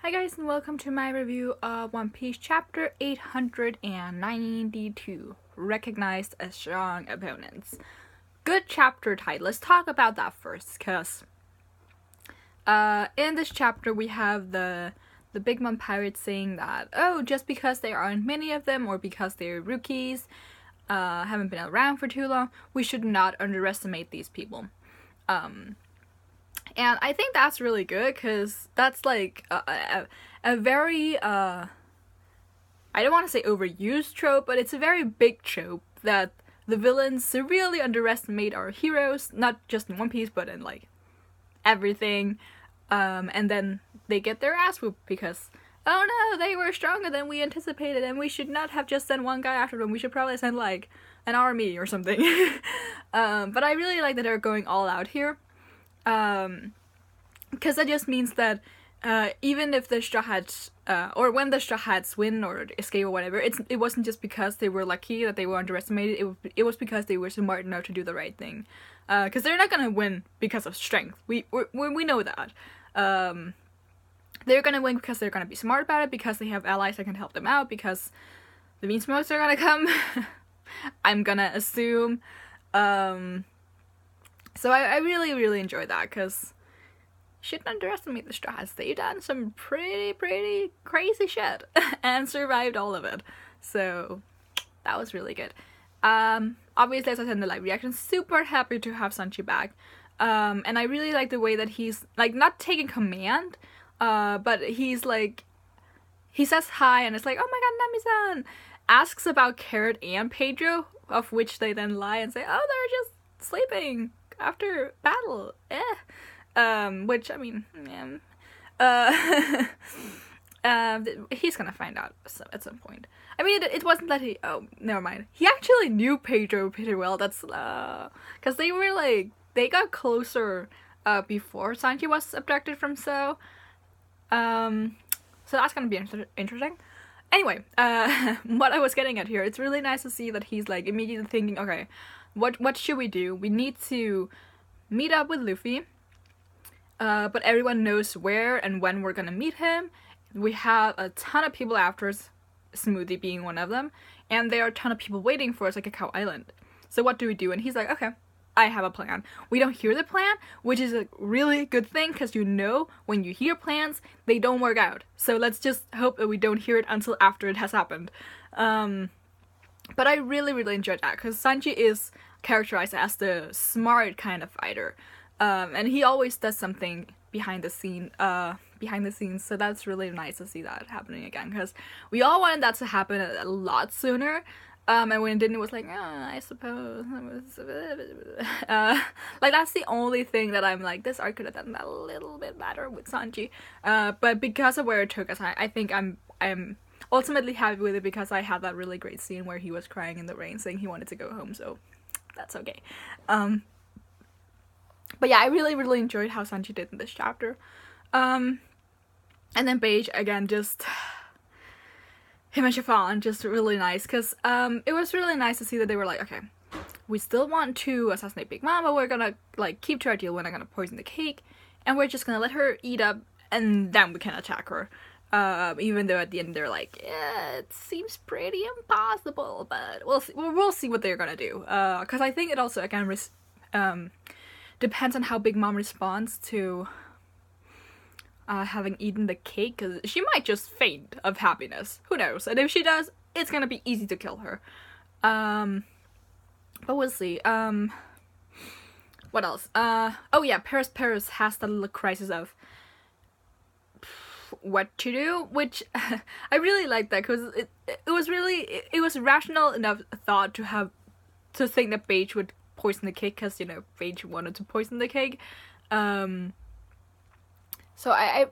Hi guys and welcome to my review of One Piece chapter 892, Recognized as Strong Opponents. Good chapter title. Let's talk about that first, because in this chapter we have the Big Mom Pirates saying that, oh, just because there aren't many of them or because they're rookies, haven't been around for too long, we should not underestimate these people. And I think that's really good, because that's like a very, I don't want to say overused trope, but it's a very big trope that the villains severely underestimate our heroes, not just in One Piece, but in like everything. And then they get their ass whooped because, oh no, they were stronger than we anticipated and we should not have just sent one guy after them. We should probably send like an army or something. But I really like that they're going all out here. Because that just means that even if the Straw Hats, or when the Straw Hats win or escape or whatever, it wasn't just because they were lucky that they were underestimated. It was because they were smart enough to do the right thing. Because they're not gonna win because of strength. We know that. They're gonna win because they're gonna be smart about it, because they have allies that can help them out, because the Bean Smokes are gonna come. I'm gonna assume. So I really enjoy that, because you shouldn't underestimate the Straw Hats. They've done some pretty crazy shit and survived all of it. So that was really good. Obviously, as I said in the live reaction, super happy to have Sanji back. And I really like the way that he's like not taking command, but he's like, he says hi and it's like, oh my god, Nami-san, asks about Carrot and Pedro, of which they then lie and say, oh, they're just sleeping after battle, which, I mean, he's gonna find out at some point. I mean, it wasn't that he, oh, never mind. He actually knew Pedro pretty well, that's, because they were like, they got closer, before Sanji was abducted from So. So that's gonna be interesting. Anyway, what I was getting at here, it's really nice to see that he's like immediately thinking, okay, what should we do? We need to meet up with Luffy, but everyone knows where and when we're gonna meet him. We have a ton of people after us, Smoothie being one of them, and there are a ton of people waiting for us at Cacao Island. So what do we do? And he's like, okay, I have a plan. We don't hear the plan, which is a really good thing, because you know when you hear plans, they don't work out. So let's just hope that we don't hear it until after it has happened. But I really enjoyed that, because Sanji is characterized as the smart kind of fighter, and he always does something behind the scenes, so that's really nice to see that happening again, because we all wanted that to happen a lot sooner, and when it didn't, it was like, I suppose, like, that's the only thing that I'm like, this arc could have done that a little bit better with Sanji, but because of where it took us, I think I'm ultimately happy with it, because I had that really great scene where he was crying in the rain saying he wanted to go home, so that's okay. But yeah, I really enjoyed how Sanji did in this chapter. And then Beige, again, just him and Chiffon, just really nice, because it was really nice to see that they were like, okay, we still want to assassinate Big Mom, but we're gonna like keep to our deal. We're not gonna poison the cake, and we're just gonna let her eat up, and then we can attack her. Even though at the end they're like, yeah, it seems pretty impossible, but we'll see what they're gonna do. Because I think it also, again, depends on how Big Mom responds to having eaten the cake, because she might just faint of happiness. Who knows? And if she does, it's gonna be easy to kill her. But we'll see. What else? Oh yeah, Paris has the little crisis of what to do, which I really like that, because it was rational enough thought to think that Beige would poison the cake, because, you know, Beige wanted to poison the cake. So I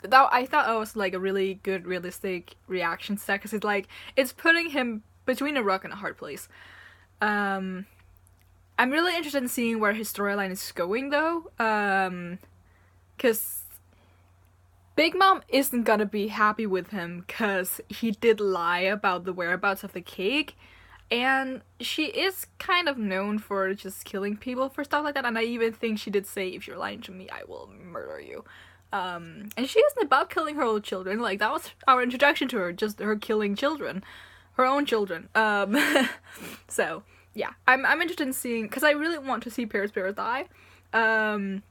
thought that was like a really good realistic reaction to that, because it's like, it's putting him between a rock and a hard place. I'm really interested in seeing where his storyline is going, though, because Big Mom isn't gonna be happy with him, because he did lie about the whereabouts of the cake, and she is kind of known for just killing people for stuff like that, and I even think she did say, if you're lying to me, I will murder you. And she isn't about killing her own children. Like, that was our introduction to her, just her killing children. Her own children. So, yeah. I'm interested in seeing, because I really want to see Paris die. And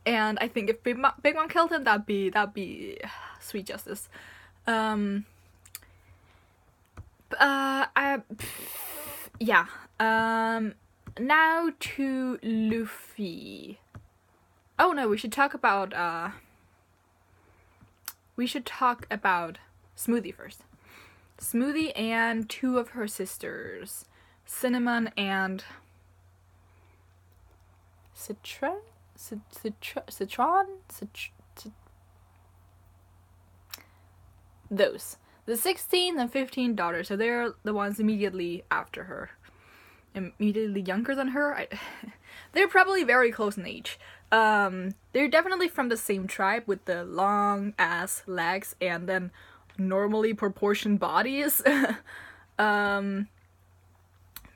I think if Big Mom killed him, that'd be sweet justice. Yeah. Now to Luffy. Oh no, we should talk about Smoothie first. Smoothie and two of her sisters, Cinnamon and Citron. Those. The 16 and 15 daughters, so they're the ones immediately after her. Immediately younger than her. They're probably very close in age. They're definitely from the same tribe with the long ass legs and then normally proportioned bodies. But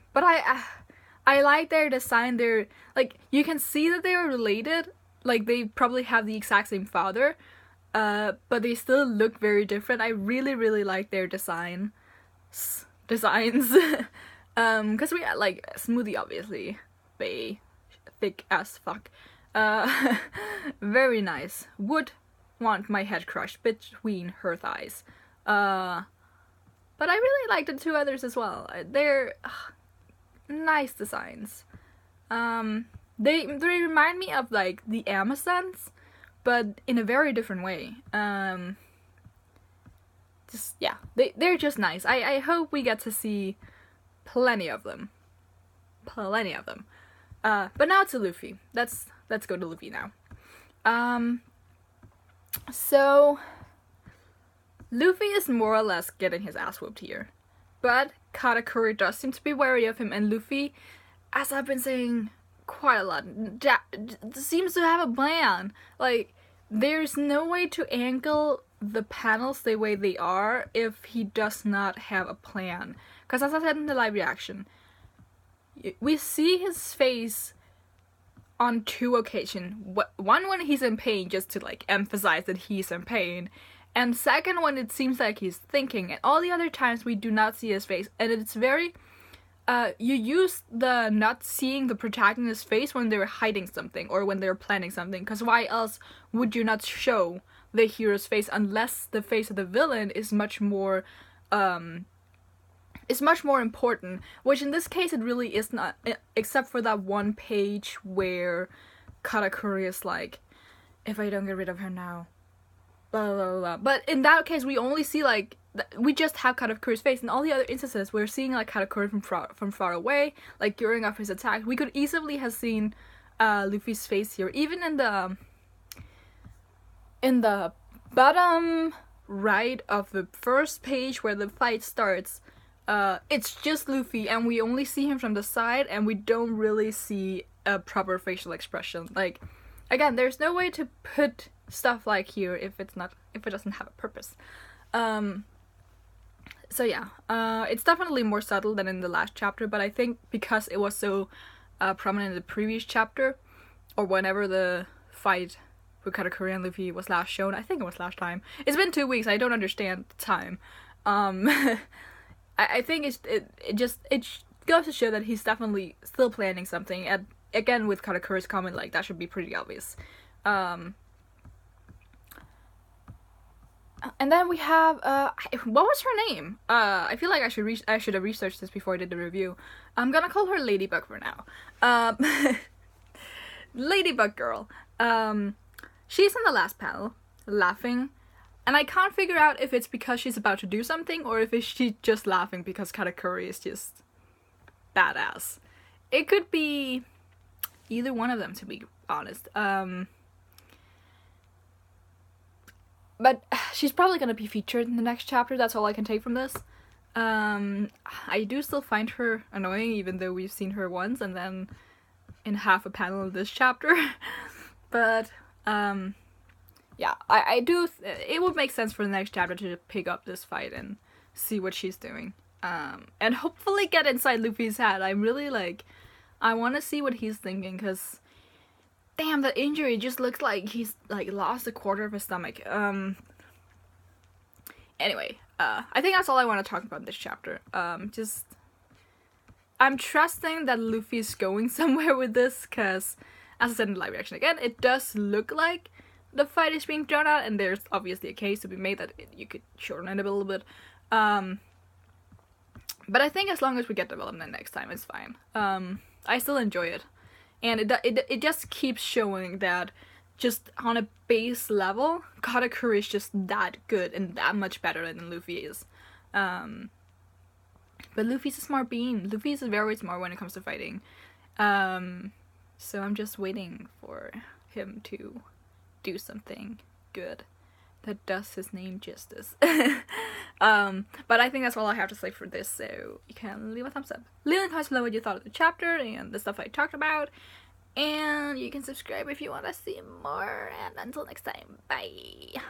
I like their design. They're like, you can see that they are related. Like, they probably have the exact same father. But they still look very different. I really, really like their designs. Because we like Smoothie, obviously. Thick as fuck. Very nice. Would want my head crushed between her thighs. But I really like the two others as well. They're nice designs. They remind me of like the Amazons, but in a very different way. Just, yeah, they're just nice. I hope we get to see plenty of them. But now to Luffy. Let's go to Luffy now. So Luffy is more or less getting his ass whooped here. But Katakuri does seem to be wary of him, and Luffy, as I've been saying quite a lot, seems to have a plan. Like, there's no way to angle the panels the way they are if he does not have a plan. Because as I said in the live reaction, we see his face on two occasions. One when he's in pain, just to like emphasize that he's in pain. And second when it seems like he's thinking. And all the other times we do not see his face. And it's very... you use the not seeing the protagonist's face when they're hiding something or when they're planning something. Because why else would you not show the hero's face unless the face of the villain is much more important, which in this case it really is not, except for that one page where Katakuri is like, if I don't get rid of her now, blah blah blah. But in that case we only see like, we just have Katakuri's face. In all the other instances we're seeing like Katakuri from far away, like gearing up his attack. We could easily have seen Luffy's face here, even in the bottom right of the first page where the fight starts. It's just Luffy, and we only see him from the side, and we don't really see a proper facial expression. Like, again, there's no way to put stuff like here if it doesn't have a purpose. So yeah, it's definitely more subtle than in the last chapter, but I think because it was so prominent in the previous chapter, or whenever the fight with Katakuri and Luffy was last shown, I think it was last time. It's been 2 weeks, I don't understand the time. I think it goes to show that he's definitely still planning something. And again, with Katakuri's comment, like, that should be pretty obvious. And then we have what was her name? I feel like I should have researched this before I did the review. I'm gonna call her Ladybug for now. Ladybug girl. She's in the last panel, laughing. And I can't figure out if it's because she's about to do something or if she's just laughing because Katakuri is just badass. It could be either one of them, to be honest. But she's probably gonna be featured in the next chapter. That's all I can take from this. I do still find her annoying, even though we've seen her once and then in half a panel of this chapter. But yeah, I do. It would make sense for the next chapter to pick up this fight and see what she's doing. And hopefully get inside Luffy's head. I'm really like, I want to see what he's thinking, because damn, that injury just looks like he's like lost a quarter of his stomach. Anyway, I think that's all I want to talk about in this chapter. Just I'm trusting that Luffy's going somewhere with this, because as I said in the live reaction again, it does look like the fight is being drawn out, and there's obviously a case to be made that you could shorten it a little bit. But I think as long as we get development next time, it's fine. I still enjoy it, and it just keeps showing that just on a base level, Katakuri is just that good and that much better than Luffy is. But Luffy's a smart being. Luffy's very smart when it comes to fighting. So I'm just waiting for him to do something good that does his name justice. But I think that's all I have to say for this, so you can leave a thumbs up. Leave in the comments below what you thought of the chapter and the stuff I talked about. And you can subscribe if you want to see more. And until next time, bye!